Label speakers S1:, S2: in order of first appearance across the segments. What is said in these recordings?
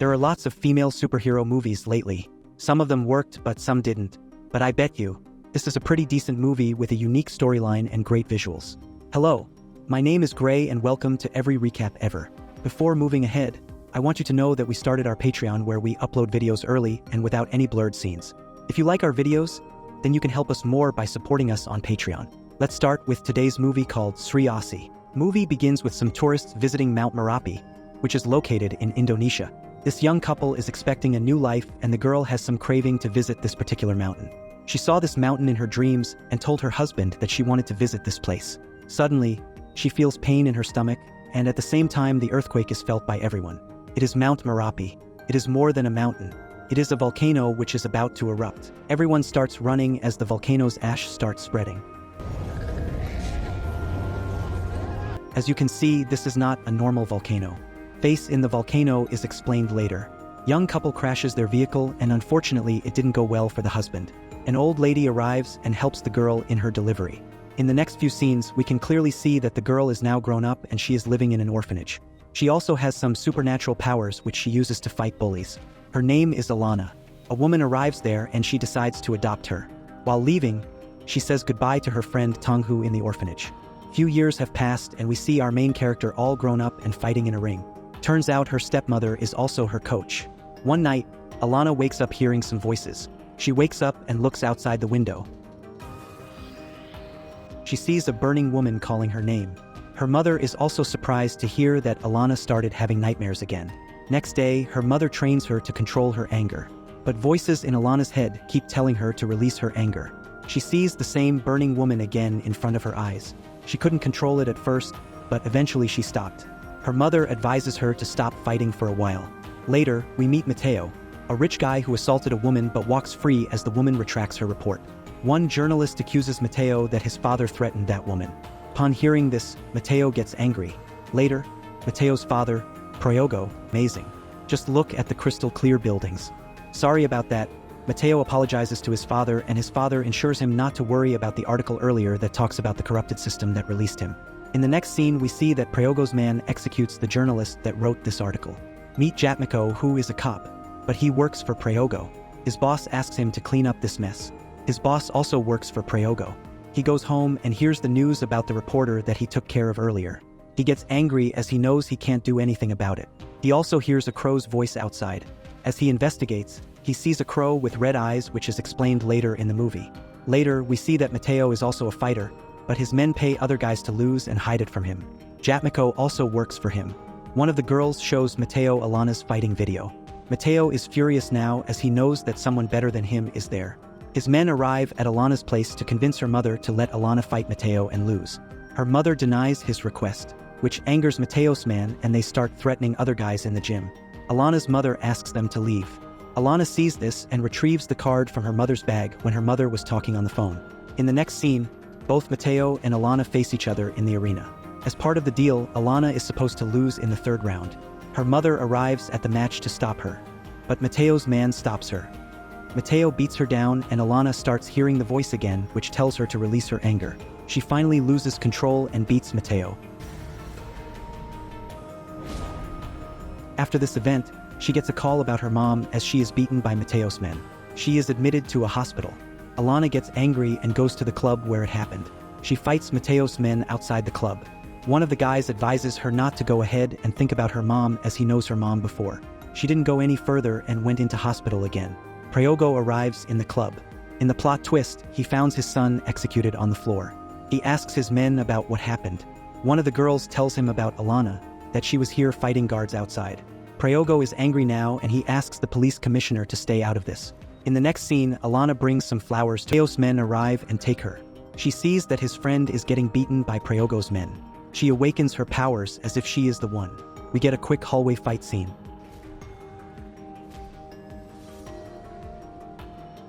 S1: There are lots of female superhero movies lately. Some of them worked, but some didn't. But I bet you, this is a pretty decent movie with a unique storyline and great visuals. Hello, my name is Gray and welcome to every recap ever. Before moving ahead, I want you to know that we started our Patreon where we upload videos early and without any blurred scenes. If you like our videos, then you can help us more by supporting us on Patreon. Let's start with today's movie called Sri Asi. Movie begins with some tourists visiting Mount Merapi, which is located in Indonesia. This young couple is expecting a new life and the girl has some craving to visit this particular mountain. She saw this mountain in her dreams and told her husband that she wanted to visit this place. Suddenly, she feels pain in her stomach, and at the same time the earthquake is felt by everyone. It is Mount Merapi. It is more than a mountain. It is a volcano which is about to erupt. Everyone starts running as the volcano's ash starts spreading. As you can see, this is not a normal volcano. Face in the volcano is explained later. Young couple crashes their vehicle and unfortunately it didn't go well for the husband. An old lady arrives and helps the girl in her delivery. In the next few scenes, we can clearly see that the girl is now grown up and she is living in an orphanage. She also has some supernatural powers which she uses to fight bullies. Her name is Alana. A woman arrives there and she decides to adopt her. While leaving, she says goodbye to her friend Tonghu in the orphanage. Few years have passed and we see our main character all grown up and fighting in a ring. Turns out her stepmother is also her coach. One night, Alana wakes up hearing some voices. She wakes up and looks outside the window. She sees a burning woman calling her name. Her mother is also surprised to hear that Alana started having nightmares again. Next day, her mother trains her to control her anger. But voices in Alana's head keep telling her to release her anger. She sees the same burning woman again in front of her eyes. She couldn't control it at first, but eventually she stopped. Her mother advises her to stop fighting for a while. Later, we meet Mateo, a rich guy who assaulted a woman but walks free as the woman retracts her report. One journalist accuses Mateo that his father threatened that woman. Upon hearing this, Mateo gets angry. Later, Mateo's father, Prayogo, amazing. Just look at the crystal clear buildings. Sorry about that. Mateo apologizes to his father and his father ensures him not to worry about the article earlier that talks about the corrupted system that released him. In the next scene, we see that Prayogo's man executes the journalist that wrote this article. Meet Jatmiko, who is a cop, but he works for Prayogo. His boss asks him to clean up this mess. His boss also works for Prayogo. He goes home and hears the news about the reporter that he took care of earlier. He gets angry as he knows he can't do anything about it. He also hears a crow's voice outside. As he investigates, he sees a crow with red eyes, which is explained later in the movie. Later, we see that Mateo is also a fighter, but his men pay other guys to lose and hide it from him. Jatmiko also works for him. One of the girls shows Mateo Alana's fighting video. Mateo is furious now as he knows that someone better than him is there. His men arrive at Alana's place to convince her mother to let Alana fight Mateo and lose. Her mother denies his request, which angers Mateo's man and they start threatening other guys in the gym. Alana's mother asks them to leave. Alana sees this and retrieves the card from her mother's bag when her mother was talking on the phone. In the next scene, both Mateo and Alana face each other in the arena. As part of the deal, Alana is supposed to lose in the third round. Her mother arrives at the match to stop her, but Mateo's man stops her. Mateo beats her down and Alana starts hearing the voice again, which tells her to release her anger. She finally loses control and beats Mateo. After this event, she gets a call about her mom as she is beaten by Mateo's men. She is admitted to a hospital. Alana gets angry and goes to the club where it happened. She fights Mateo's men outside the club. One of the guys advises her not to go ahead and think about her mom as he knows her mom before. She didn't go any further and went into hospital again. Prayogo arrives in the club. In the plot twist, he finds his son executed on the floor. He asks his men about what happened. One of the girls tells him about Alana, that she was here fighting guards outside. Prayogo is angry now and he asks the police commissioner to stay out of this. In the next scene, Alana brings some flowers to Mateo's men arrive and take her. She sees that his friend is getting beaten by Prayogo's men. She awakens her powers as if she is the one. We get a quick hallway fight scene.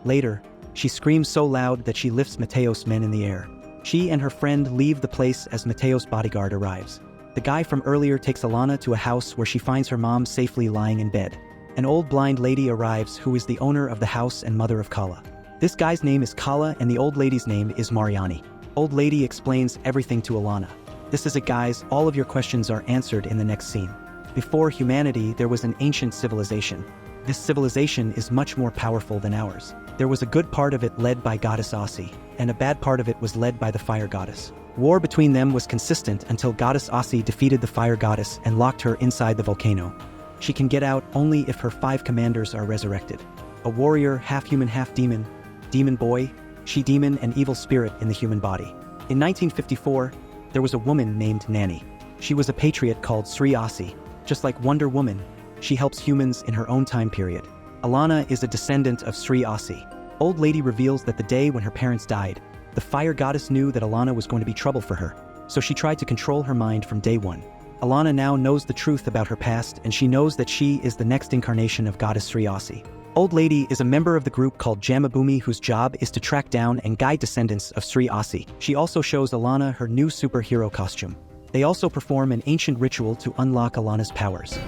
S1: Later, she screams so loud that she lifts Mateo's men in the air. She and her friend leave the place as Mateo's bodyguard arrives. The guy from earlier takes Alana to a house where she finds her mom safely lying in bed. An old blind lady arrives who is the owner of the house and mother of Kala. This guy's name is Kala and the old lady's name is Mariani. Old lady explains everything to Alana. This is it guys, all of your questions are answered in the next scene. Before humanity, there was an ancient civilization. This civilization is much more powerful than ours. There was a good part of it led by goddess Asi, and a bad part of it was led by the fire goddess. War between them was consistent until goddess Asi defeated the fire goddess and locked her inside the volcano. She can get out only if her 5 commanders are resurrected. A warrior, half-human, half-demon, demon boy, she-demon, and evil spirit in the human body. In 1954, there was a woman named Nanny. She was a patriot called Sri Asi. Just like Wonder Woman, she helps humans in her own time period. Alana is a descendant of Sri Asi. Old lady reveals that the day when her parents died, the fire goddess knew that Alana was going to be trouble for her, so she tried to control her mind from day one. Alana now knows the truth about her past, and she knows that she is the next incarnation of goddess Sri Asi. Old lady is a member of the group called Jamabumi, whose job is to track down and guide descendants of Sri Asi. She also shows Alana her new superhero costume. They also perform an ancient ritual to unlock Alana's powers.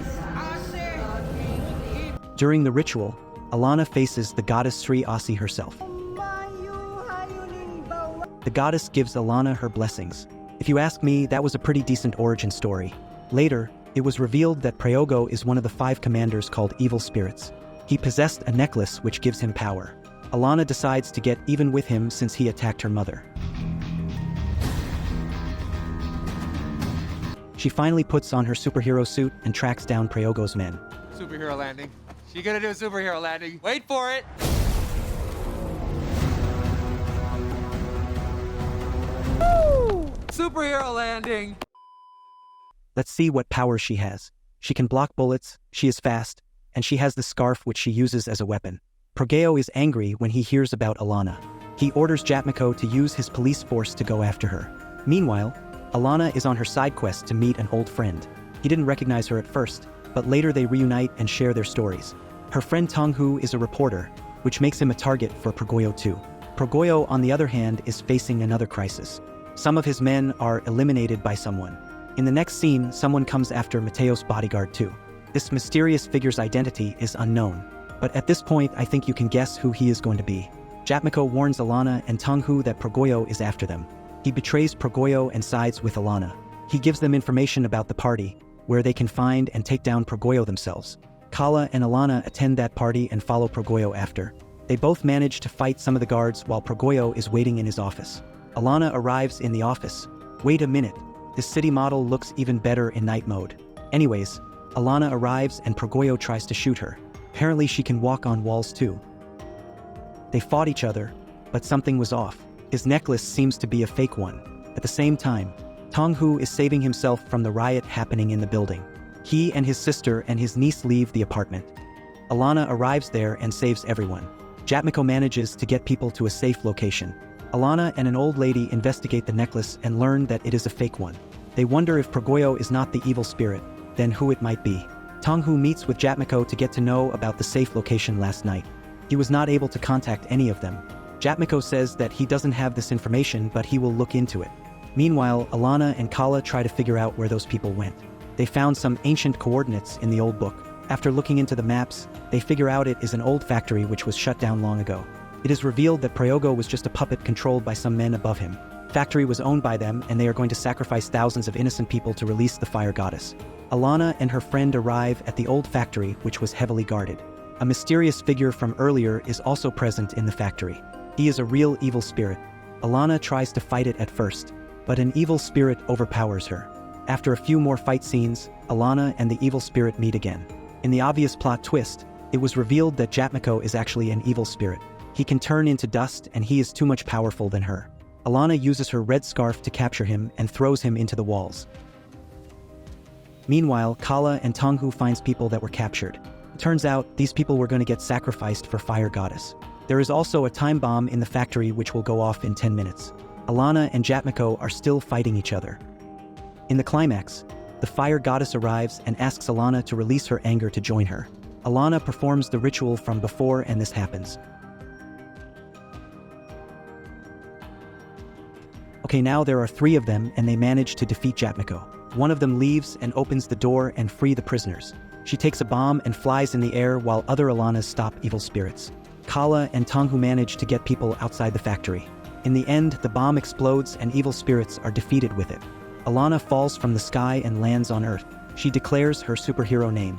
S1: During the ritual, Alana faces the goddess Sri Asi herself. The goddess gives Alana her blessings. If you ask me, that was a pretty decent origin story. Later, it was revealed that Prayogo is one of the 5 commanders called evil spirits. He possessed a necklace which gives him power. Alana decides to get even with him since he attacked her mother. She finally puts on her superhero suit and tracks down Prayogo's men.
S2: Superhero landing. She gonna do a superhero landing. Wait for it! Woo! Superhero landing!
S1: Let's see what power she has. She can block bullets, she is fast, and she has the scarf which she uses as a weapon. Progeo is angry when he hears about Alana. He orders Jatmiko to use his police force to go after her. Meanwhile, Alana is on her side quest to meet an old friend. He didn't recognize her at first, but later they reunite and share their stories. Her friend Tonghu is a reporter, which makes him a target for Progeo too. Progeo, on the other hand, is facing another crisis. Some of his men are eliminated by someone. In the next scene, someone comes after Mateo's bodyguard too. This mysterious figure's identity is unknown, but at this point I think you can guess who he is going to be. Jatmiko warns Alana and Tonghu that Progeo is after them. He betrays Progeo and sides with Alana. He gives them information about the party, where they can find and take down Progeo themselves. Kala and Alana attend that party and follow Progeo after. They both manage to fight some of the guards while Progeo is waiting in his office. Alana arrives in the office. Wait a minute, this city model looks even better in night mode. Anyways, Alana arrives and Progeo tries to shoot her. Apparently she can walk on walls too. They fought each other, but something was off. His necklace seems to be a fake one. At the same time, Tonghu is saving himself from the riot happening in the building. He and his sister and his niece leave the apartment. Alana arrives there and saves everyone. Jatmiko manages to get people to a safe location. Alana and an old lady investigate the necklace and learn that it is a fake one. They wonder if Progeo is not the evil spirit, then who it might be. Tonghu meets with Jatmiko to get to know about the safe location last night. He was not able to contact any of them. Jatmiko says that he doesn't have this information, but he will look into it. Meanwhile, Alana and Kala try to figure out where those people went. They found some ancient coordinates in the old book. After looking into the maps, they figure out it is an old factory which was shut down long ago. It is revealed that Prayogo was just a puppet controlled by some men above him. Factory was owned by them, and they are going to sacrifice thousands of innocent people to release the fire goddess. Alana and her friend arrive at the old factory, which was heavily guarded. A mysterious figure from earlier is also present in the factory. He is a real evil spirit. Alana tries to fight it at first, but an evil spirit overpowers her. After a few more fight scenes, Alana and the evil spirit meet again. In the obvious plot twist, it was revealed that Jatmiko is actually an evil spirit. He can turn into dust, and he is too much powerful than her. Alana uses her red scarf to capture him and throws him into the walls. Meanwhile, Kala and Tonghu finds people that were captured. It turns out, these people were going to get sacrificed for Fire Goddess. There is also a time bomb in the factory which will go off in 10 minutes. Alana and Jatmiko are still fighting each other. In the climax, the Fire Goddess arrives and asks Alana to release her anger to join her. Alana performs the ritual from before and this happens. Okay, now there are 3 of them and they manage to defeat Jatmiko. One of them leaves and opens the door and free the prisoners. She takes a bomb and flies in the air while other Alanas stop evil spirits. Kala and Tonghu manage to get people outside the factory. In the end, the bomb explodes and evil spirits are defeated with it. Alana falls from the sky and lands on Earth. She declares her superhero name.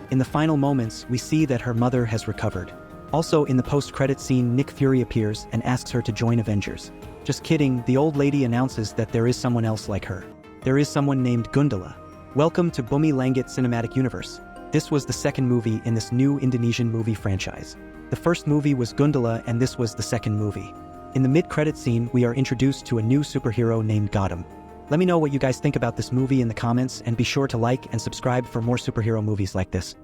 S1: In the final moments, we see that her mother has recovered. Also, in the post-credit scene, Nick Fury appears and asks her to join Avengers. Just kidding, the old lady announces that there is someone else like her. There is someone named Gundala. Welcome to Bumi Langit Cinematic Universe. This was the second movie in this new Indonesian movie franchise. The first movie was Gundala and this was the second movie. In the mid-credit scene, we are introduced to a new superhero named Gotham. Let me know what you guys think about this movie in the comments and be sure to like and subscribe for more superhero movies like this.